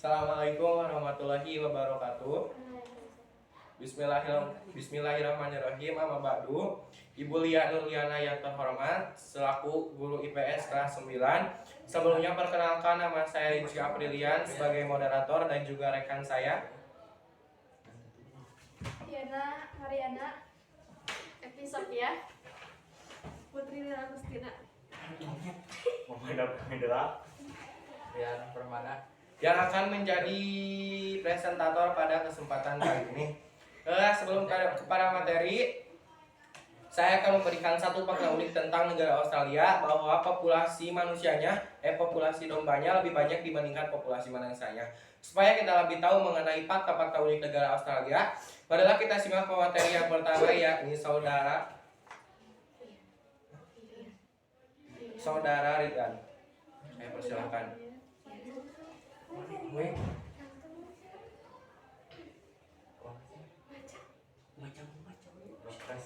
Assalamualaikum warahmatullahi wabarakatuh. Bismillahirrahmanirrahim. Amma ba'du. Ibu Lia Nurliana yang terhormat, selaku guru IPS kelas 9. Sebelumnya perkenalkan, nama saya Rizky Aprilian sebagai moderator dan juga rekan saya Diana Mariana, Epi Sophia, Putri Nila Agustina, Muhammad Hamidullah, Rian Permana yang akan menjadi presentator pada kesempatan kali ini. Sebelum kepada materi, saya akan memberikan satu fakta unik tentang negara Australia, bahwa populasi manusianya, populasi dombanya lebih banyak dibandingkan populasi manusianya. Supaya kita lebih tahu mengenai fakta-fakta unik negara Australia, marilah kita simak materi yang pertama, yakni saudara Ridwan. Saya persilahkan.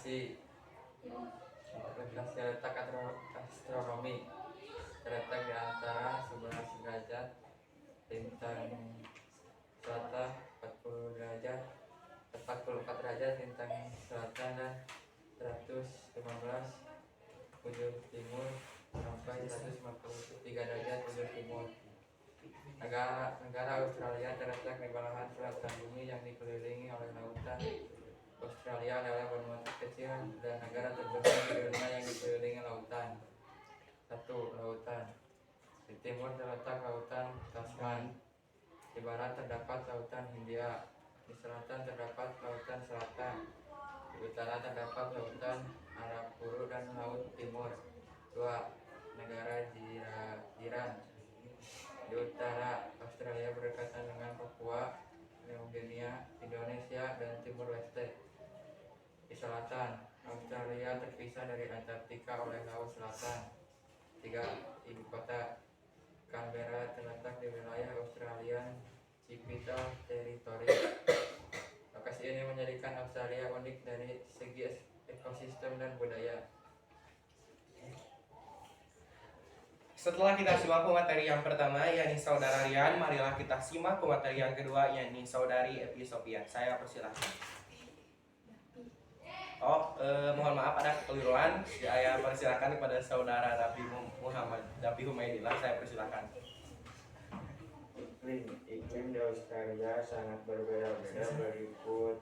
lokasi letak astronomi terletak di antara 11 derajat lintang selatan 44 derajat lintang selatan dan 115 ujung timur sampai 153 derajat ujung timur. Negara Australia terletak di belahan selatan bumi yang dikelilingi oleh lautan. Australia adalah benua terkecil dan negara terbesar di dunia yang dikelilingi lautan. 1. Lautan. Di timur terletak lautan Tasman. Di barat terdapat lautan Hindia. Di selatan terdapat lautan selatan. Di utara terdapat lautan Arafura dan laut timur. 2. Negara jiran. Di utara, Australia berdekatan dengan Papua New Guinea, Indonesia, dan Timur Leste. Di selatan, Australia terpisah dari Antartika oleh Laut Selatan. 3. Ibu kota. Canberra terletak di wilayah Australian Capital Territory. Lokasi ini menjadikan Australia unik dari segi ekosistem dan budaya. Setelah kita simak materi yang pertama, yakni saudara Rian, marilah kita simak materi yang kedua, yakni saudari Epi Sophia. Saya persilahkan. Mohon maaf ada kekeliruan. Saya persilahkan kepada saudara Dapi Humaidillah. Saya persilahkan. Iklim di Australia sangat berbeda-beda berikut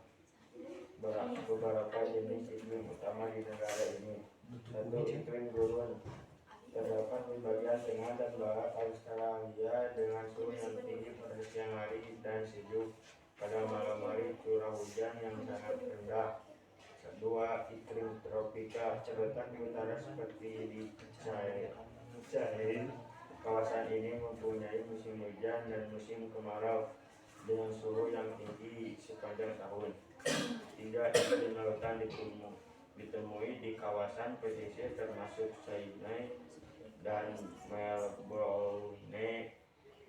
beberapa jenis iklim utama di negara ini. 1. Iklim gurun. Terdapat di bagian tengah dan barat Australia dengan suhu yang tinggi pada siang hari dan sejuk pada malam hari, curah hujan yang sangat rendah. 2. Iklim tropika. Terletak di utara seperti di Cairn. Kawasan ini mempunyai musim hujan dan musim kemarau dengan suhu yang tinggi sepanjang tahun. 3. Iklim lautan ditemui di kawasan pesisir termasuk Sydney dan Melbourne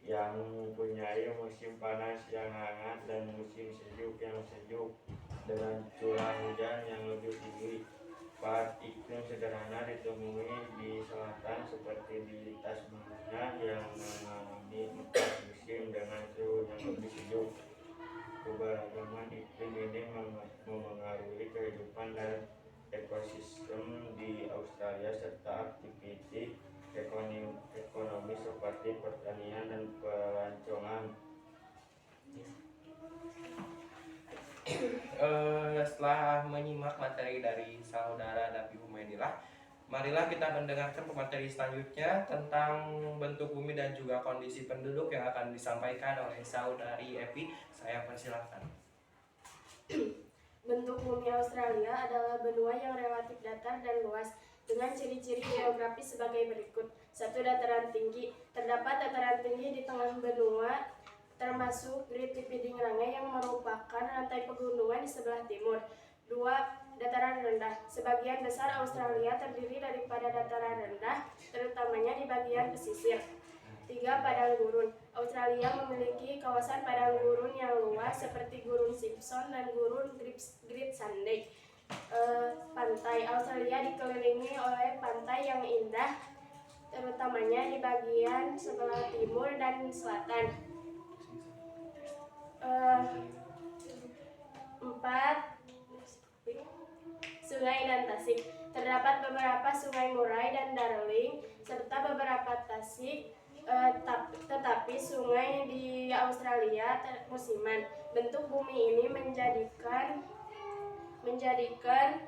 yang mempunyai musim panas yang hangat dan musim sejuk yang sejuk dengan curah hujan yang lebih tinggi. 4. Iklim sederhana ditemui di selatan seperti di Tasmania yang mengalami 4 musim dengan suhu yang lebih sejuk. Keberagaman iklim ini memengaruhi kehidupan dan ekosistem di Australia serta aktivitas ekonomi seperti pertanian dan pelancongan. Setelah menyimak materi dari saudara Dapi Humaidillah, marilah kita mendengarkan materi selanjutnya tentang bentuk bumi dan juga kondisi penduduk yang akan disampaikan oleh saudari Epi. Saya persilahkan. Bentuk bumi Australia adalah benua yang relatif datar dan luas dengan ciri-ciri geografis sebagai berikut. 1. Dataran tinggi. Terdapat dataran tinggi di tengah benua termasuk Great Dividing Range yang merupakan rantai pegunungan di sebelah timur. 2. Dataran rendah. Sebagian besar Australia terdiri daripada dataran rendah, terutamanya di bagian pesisir. 3. Padang gurun. Australia memiliki kawasan padang gurun yang luas seperti Gurun Simpson dan Gurun Great Sunday. Pantai. Australia dikelilingi oleh pantai yang indah, terutamanya di bagian sebelah timur dan selatan. Eh, 4. Sungai dan Tasik. Terdapat beberapa sungai Murai dan Darling serta beberapa tasik, tetapi sungai di Australia musiman. Bentuk bumi ini menjadikan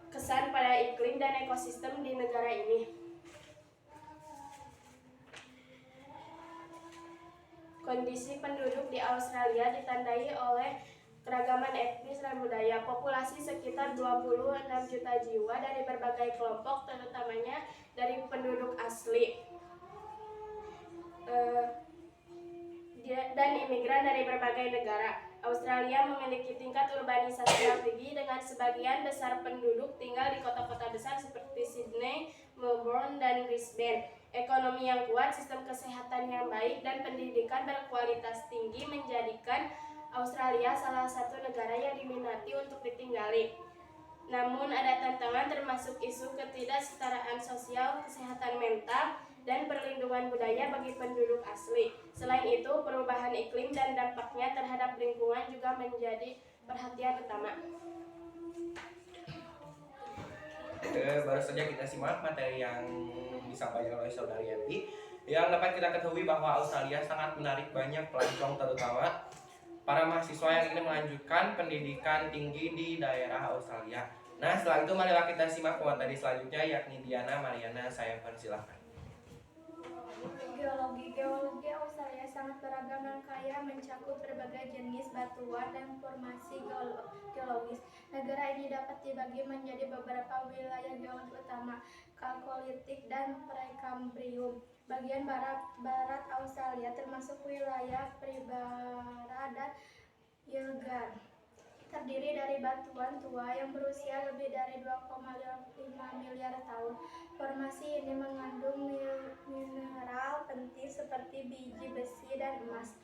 kesan pada iklim dan ekosistem di negara ini. Kondisi penduduk di Australia ditandai oleh keragaman etnis dan budaya. Populasi sekitar 26 juta jiwa dari berbagai kelompok, terutamanya dari penduduk asli dan imigran dari berbagai negara. Australia memiliki tingkat urbanisasi yang tinggi dengan sebagian besar penduduk tinggal di kota-kota besar seperti Sydney, Melbourne, dan Brisbane. Ekonomi yang kuat, sistem kesehatan yang baik, dan pendidikan berkualitas tinggi menjadikan Australia salah satu negara yang diminati untuk ditinggali. Namun ada tantangan termasuk isu ketidaksetaraan sosial, kesehatan mental, dan perlindungan budaya bagi penduduk asli. Selain itu, perubahan iklim dan dampaknya terhadap lingkungan juga menjadi perhatian utama. Baru saja kita simak materi yang disampaikan oleh Saudari Eti. Yang dapat kita ketahui bahwa Australia sangat menarik banyak pelancong, terutama para mahasiswa yang ingin melanjutkan pendidikan tinggi di daerah Australia. Nah, setelah itu marilah kita simak materi selanjutnya, yakni Diana Mariana. Saya persilahkan. Geologi Australia sangat beragam dan kaya, mencakup berbagai jenis batuan dan formasi geologis. Negara ini dapat dibagi menjadi beberapa wilayah geologi utama, Kalkolitik dan Prekambrium. Bagian barat Australia termasuk wilayah Pilbara dan Yilgarn, terdiri dari batuan tua yang berusia lebih dari 2,5 miliar tahun. Formasi ini mengandung mineral penting seperti biji besi dan emas.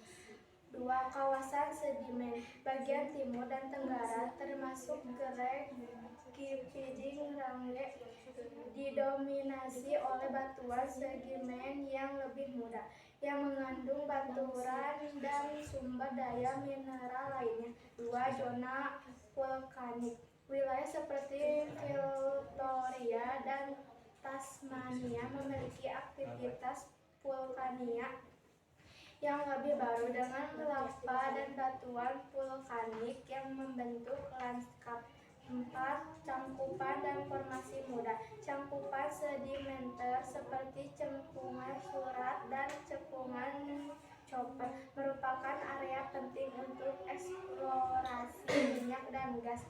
2. Kawasan sedimen. Bagian timur dan tenggara termasuk Great Kipling Range didominasi oleh batuan sedimen yang lebih muda, yang mengandung baturan dan sumber daya mineral lainnya. 2. Zona vulkanik. Wilayah seperti Victoria dan Tasmania memiliki aktivitas vulkania yang lebih baru dengan lava dan batuan vulkanik yang membentuk lanskap. 4. Cangkupan dan formasi muda. Cangkupan sedimenter seperti cekungan surat dan cekungan chopper merupakan area penting untuk eksplorasi minyak dan gas.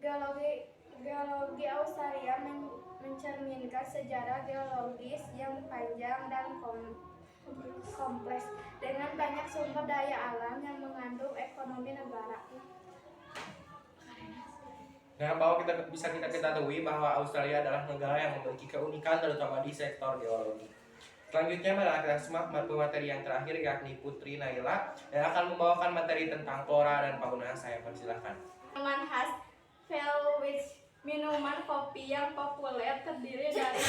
Geologi Australia mencerminkan sejarah geologis yang panjang dan kompleks dengan banyak sumber daya alam yang mengandung ekonomi negara. Nah, bahwa bisa kita ketahui bahwa Australia adalah negara yang memiliki keunikan terutama di sektor geologi. Selanjutnya marilah kita simak materi yang terakhir, yakni Putri Naila yang akan membawakan materi tentang flora dan fauna. Saya persilahkan. Minuman khas Velwitz, minuman kopi yang populer terdiri dari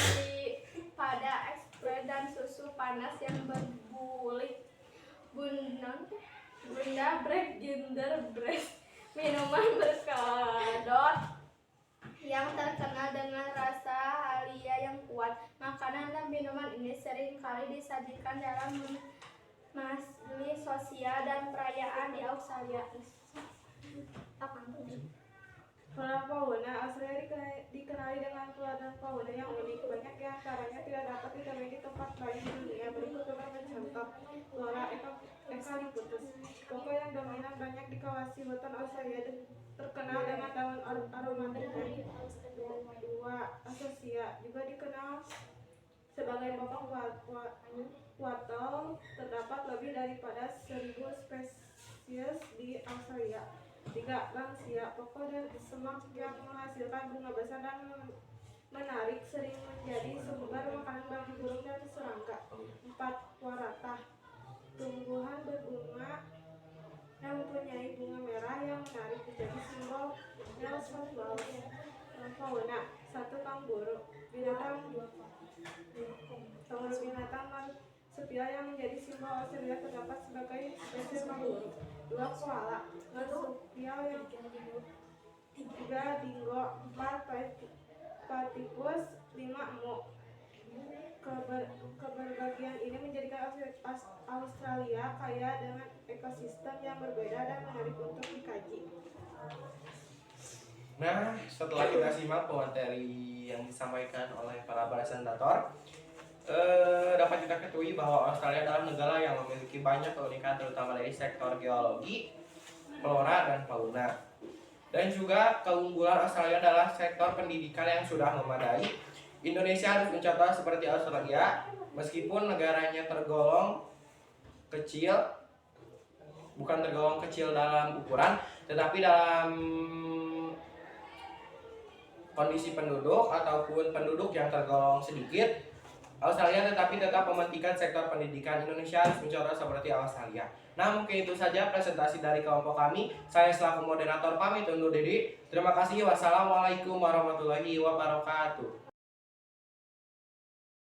pada ekspres dan susu panas yang berbulik. Bunda Bread Gingerbread, minuman berkedot yang terkenal dengan rasa halia yang kuat. Makanan dan minuman ini sering kali disajikan dalam majelis sosial dan perayaan di Australia. Flora fauna Australia dikenali dengan flora dan fauna yang unik. Banyak di antaranya tidak dapat ditemui di tempat lain di dunia. Berikut beberapa contoh. Flora eucalyptus, pokok yang dominan banyak di kawasan hutan Australia, terkenal dengan daun aromatiknya. 2. Acacia, juga dikenal sebagai pokok wattle, terdapat lebih daripada 1000 spesies di Australia. 3. Banksia, pokok dan semak yang menghasilkan bunga besar dan menarik, sering menjadi sumber makanan bagi burung dan serangga. 4. Waratah, tumbuhan berbunga yang mempunyai bunga merah yang menarik, menjadi simbol Nelson Flowers. Fauna. 1. Kanguru, binatang spesial yang menjadi simbol Australia terdapat sebagai spesies makhluk. 2. Koala. Marsupial yang 3. Dingo. 4. Platypus. 5. Emu. Keberbagian ini menjadikan Australia kaya dengan ekosistem yang berbeda dan menarik untuk dikaji. Nah, setelah kita simak materi yang disampaikan oleh para presentator, dapat kita ketahui bahwa Australia adalah negara yang memiliki banyak keunikan terutama dari sektor geologi, flora, dan fauna. Dan juga keunggulan Australia adalah sektor pendidikan yang sudah memadai. Indonesia harus mencontoh seperti Australia, meskipun negaranya tergolong kecil, bukan tergolong kecil dalam ukuran, tetapi dalam kondisi penduduk ataupun penduduk yang tergolong sedikit, Australia tetap mementingkan sektor pendidikan. Indonesia harus mencontoh seperti Australia. Nah, mungkin itu saja presentasi dari kelompok kami. Saya selaku moderator pamit undur diri. Terima kasih. Wassalamualaikum warahmatullahi wabarakatuh.